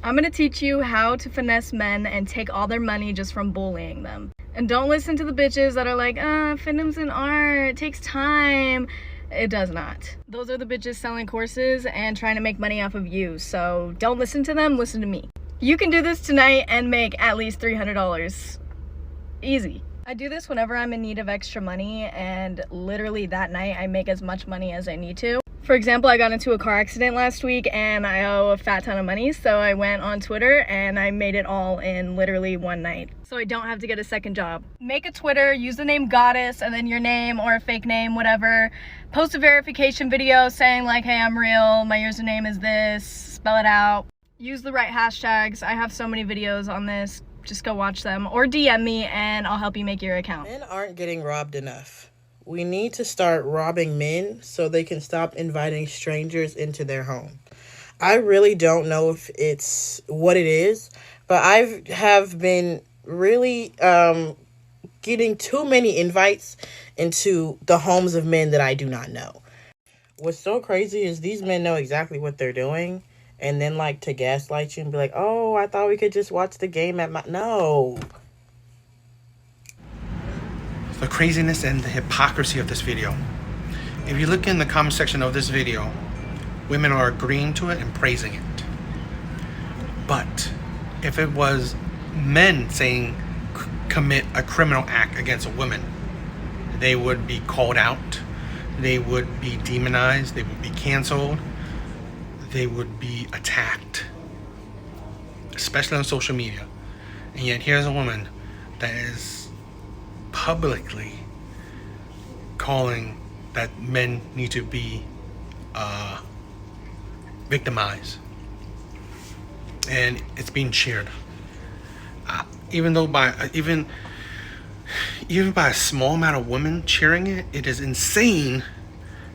I'm gonna teach you how to finesse men and take all their money just from bullying them. And don't listen to the bitches that are like, feminism's an art, it takes time. It does not. Those are the bitches selling courses and trying to make money off of you. So don't listen to them, listen to me. You can do this tonight and make at least $300. Easy. I do this whenever I'm in need of extra money, and literally that night I make as much money as I need to. For example, I got into a car accident last week and I owe a fat ton of money, so I went on Twitter and I made it all in literally one night. So I don't have to get a second job. Make a Twitter, use the name Goddess and then your name or a fake name, whatever. Post a verification video saying like, hey, I'm real, my username is this, spell it out. Use the right hashtags. I have so many videos on this. Just go watch them or DM me and I'll help you make your account. Men aren't getting robbed enough. We need to start robbing men so they can stop inviting strangers into their home. I really don't know if it's what it is, but I have been really getting too many invites into the homes of men that I do not know. What's so crazy is these men know exactly what they're doing and then like to gaslight you and be like, oh, I thought we could just watch the game at my... No. The craziness and the hypocrisy of this video. If you look in the comment section of this video, women are agreeing to it and praising it. But if it was men saying commit a criminal act against a woman, they would be called out, they would be demonized, they would be canceled, they would be attacked, especially on social media. And yet here's a woman that is publicly calling that men need to be victimized, and it's being shared. Even by a small amount of women cheering it, it is insane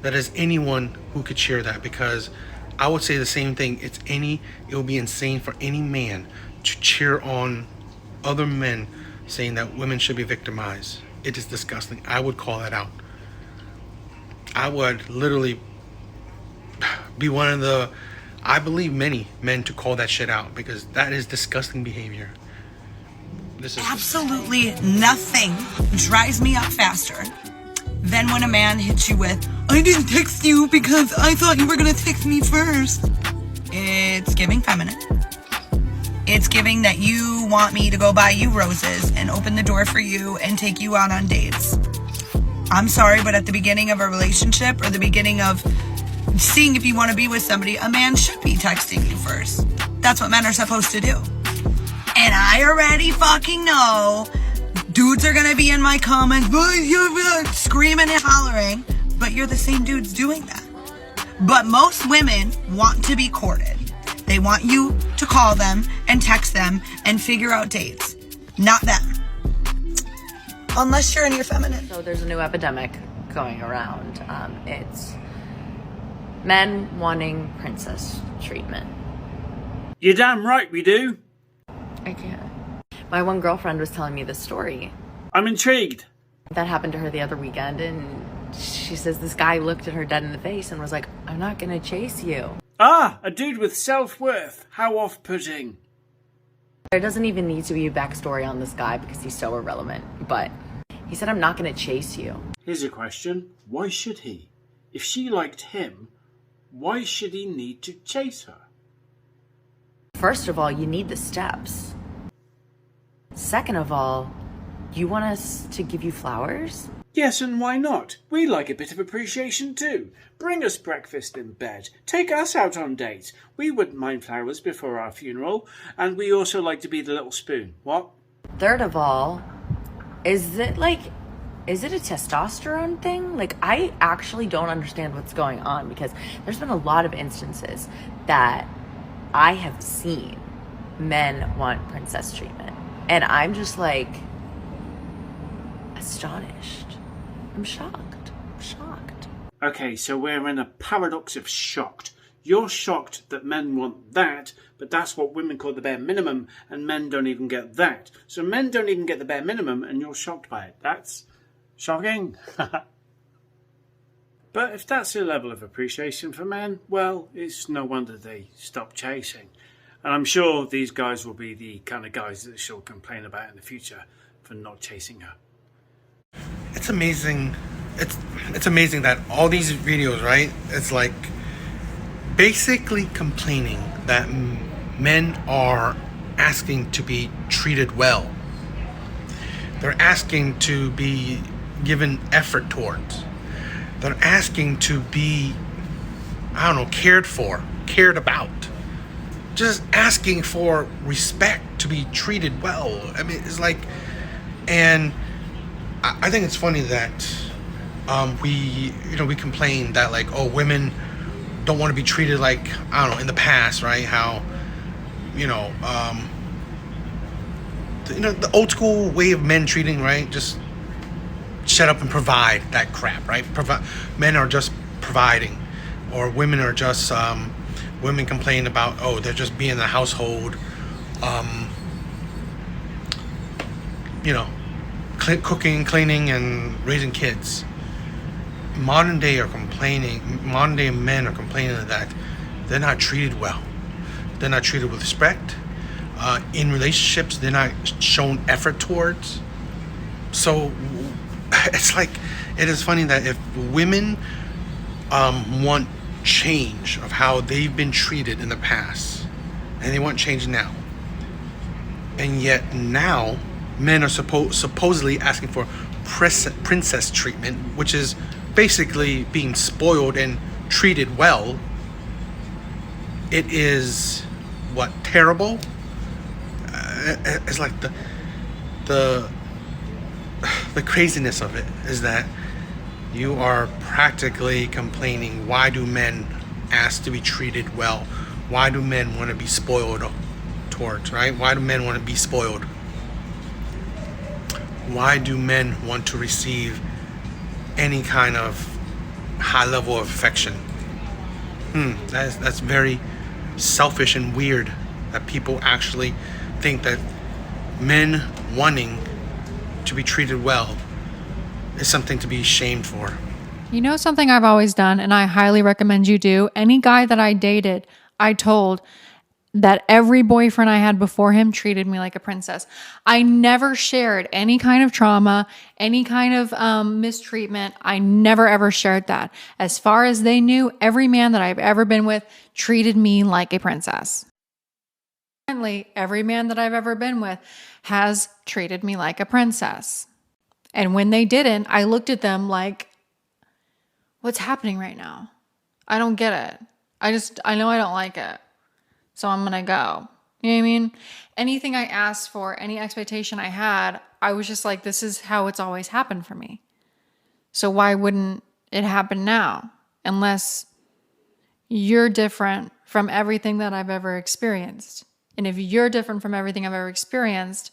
that is anyone who could share that, because I would say the same thing. It would be insane for any man to cheer on other men saying that women should be victimized. It is disgusting. I would call that out. I would literally be one of the, I believe many men to call that shit out, because that is disgusting behavior. This is absolutely nothing drives me up faster than when a man hits you with, I didn't text you because I thought you were gonna text me first. It's giving feminine. It's giving that you want me to go buy you roses and open the door for you and take you out on dates. I'm sorry, but at the beginning of a relationship or the beginning of seeing if you want to be with somebody, a man should be texting you first. That's what men are supposed to do. And I already fucking know dudes are going to be in my comments, screaming and hollering, but you're the same dudes doing that. But most women want to be courted. They want you to call them and text them and figure out dates, not them. Unless you're in your feminine. So there's a new epidemic going around. It's men wanting princess treatment. You're damn right we do. I can't. My one girlfriend was telling me this story. I'm intrigued. That happened to her the other weekend, and she says this guy looked at her dead in the face and was like, I'm not gonna chase you. Ah, a dude with self-worth. How off-putting. There doesn't even need to be a backstory on this guy because he's so irrelevant, but he said, I'm not gonna chase you. Here's a question. Why should he? If she liked him, why should he need to chase her? First of all, you need the steps. Second of all, you want us to give you flowers? Yes, and why not? We like a bit of appreciation too. Bring us breakfast in bed. Take us out on dates. We wouldn't mind flowers before our funeral, and we also like to be the little spoon. What? Third of all, is it a testosterone thing? Like, I actually don't understand what's going on, because there's been a lot of instances that I have seen men want princess treatment. And I'm just like astonished. I'm shocked. Okay, so we're in a paradox of shocked. You're shocked that men want that, but that's what women call the bare minimum, and men don't even get that. So men don't even get the bare minimum, and you're shocked by it. That's shocking. But if that's your level of appreciation for men, well, it's no wonder they stop chasing. And I'm sure these guys will be the kind of guys that she'll complain about in the future for not chasing her. It's amazing. It's amazing that all these videos, right? It's like basically complaining that men are asking to be treated well. They're asking to be given effort towards. They're asking to be, I don't know, cared for, cared about. Just asking for respect, to be treated well. I mean, it's like, and I think it's funny that we complain that like, oh, women don't want to be treated like, I don't know, in the past, right? How, the old school way of men treating, right? Just shut up and provide that crap, right? Men are just providing, or women are just, women complain about, oh, they're just being in the household, cooking, cleaning, and raising kids. Modern day men are complaining that they're not treated well. They're not treated with respect. In relationships, they're not shown effort towards. So it's like, it is funny that if women want change of how they've been treated in the past, and they want change now, and yet now men are supposedly asking for princess treatment, which is basically being spoiled and treated well. It is terrible. It's like the craziness of it is that you are practically complaining, why do men ask to be treated well? Why do men want to be spoiled towards, right? Why do men want to be spoiled? Why do men want to receive any kind of high level of affection? That's very selfish and weird that people actually think that men wanting to be treated well is something to be shamed for. You know something I've always done, and I highly recommend you do? Any guy that I dated, I told that every boyfriend I had before him treated me like a princess. I never shared any kind of trauma, any kind of mistreatment. I never ever shared that. As far as they knew, every man that I've ever been with treated me like a princess. Apparently, every man that I've ever been with has treated me like a princess. And when they didn't, I looked at them like, what's happening right now? I don't get it. I know I don't like it. So I'm going to go. You know what I mean? Anything I asked for, any expectation I had, I was just like, this is how it's always happened for me. So why wouldn't it happen now? Unless you're different from everything that I've ever experienced. And if you're different from everything I've ever experienced,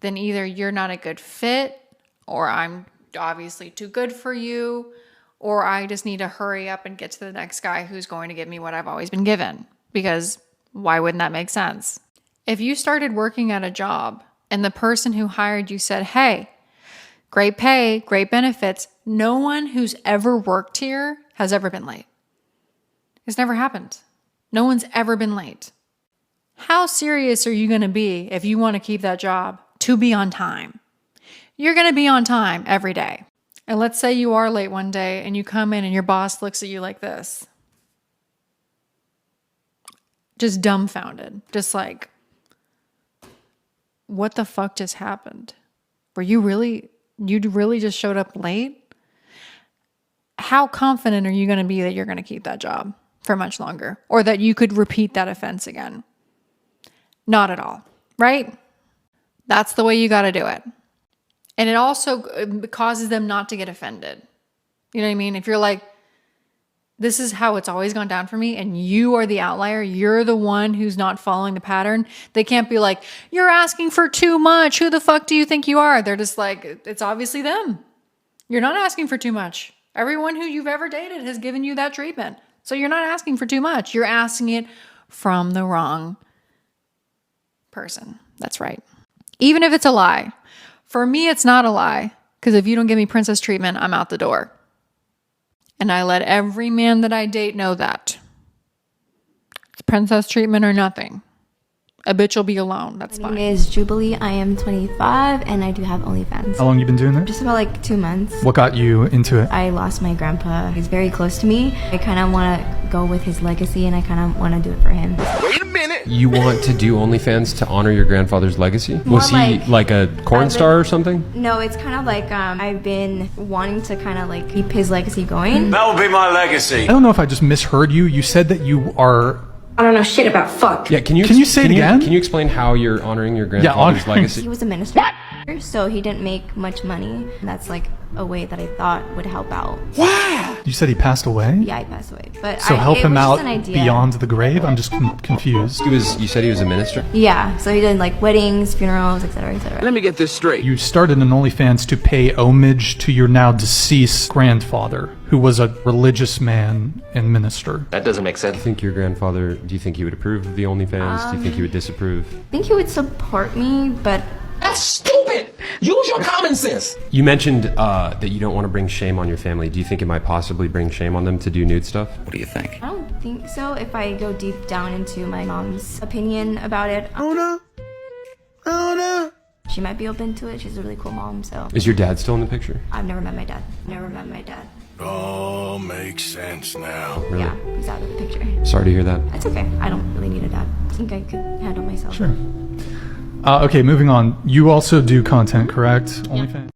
then either you're not a good fit, or I'm obviously too good for you, or I just need to hurry up and get to the next guy who's going to give me what I've always been given. Because why wouldn't that make sense? If you started working at a job and the person who hired you said, hey, great pay, great benefits, no one who's ever worked here has ever been late. It's never happened. No one's ever been late. How serious are you going to be if you want to keep that job to be on time? You're going to be on time every day. And let's say you are late one day and you come in and your boss looks at you like this. Just dumbfounded. Just like, what the fuck just happened? You really just showed up late? How confident are you going to be that you're going to keep that job for much longer? Or that you could repeat that offense again? Not at all, right? That's the way you got to do it. And it also causes them not to get offended. You know what I mean? If you're like, this is how it's always gone down for me, and you are the outlier, you're the one who's not following the pattern, they can't be like, you're asking for too much. Who the fuck do you think you are? They're just like, it's obviously them. You're not asking for too much. Everyone who you've ever dated has given you that treatment. So you're not asking for too much. You're asking it from the wrong person. That's right. Even if it's a lie. For me, it's not a lie, because if you don't give me princess treatment, I'm out the door. And I let every man that I date know that. princess treatment or nothing. A bitch will be alone. That's My fine. name is Jubilee. I am 25 and I do have OnlyFans. How long you been doing that? Just about like 2 months. What got you into it? I lost my grandpa. He's very close to me. I kind of want to go with his legacy and I kind of want to do it for him. You want to do OnlyFans to honor your grandfather's legacy? More Was he like a corn star or something? No, it's kind of like I've been wanting to kind of like keep his legacy going. That will be my legacy. I don't know if I just misheard you. You said that you are... I don't know shit about fuck. Yeah, can you say it again? Can you explain how you're honoring your grandfather's legacy? He was a minister, so he didn't make much money. That's like a way that I thought would help out. You said he passed away? Yeah, he passed away. But So help it him was out just an idea. beyond the grave? I'm just confused. You said he was a minister? Yeah, so he did like weddings, funerals, etc., etc. Let me get this straight. You started an OnlyFans to pay homage to your now deceased grandfather, who was a religious man and minister. That doesn't make sense. Do you think he would approve of the OnlyFans? Do you think he would disapprove? I think he would support me, but That's stupid. Use your common sense. You mentioned that you don't want to bring shame on your family. Do you think it might possibly bring shame on them to do nude stuff? What do you think? I don't think so. If I go deep down into my mom's opinion about it, she might be open to it. She's a really cool mom, so. Is your dad still in the picture? I've never met my dad. Never met my dad. All makes sense now. Really? Yeah, he's out of the picture. Sorry to hear that. That's okay. I don't really need a dad. I think I could handle myself. Sure. Okay, moving on. You also do content, correct? OnlyFans?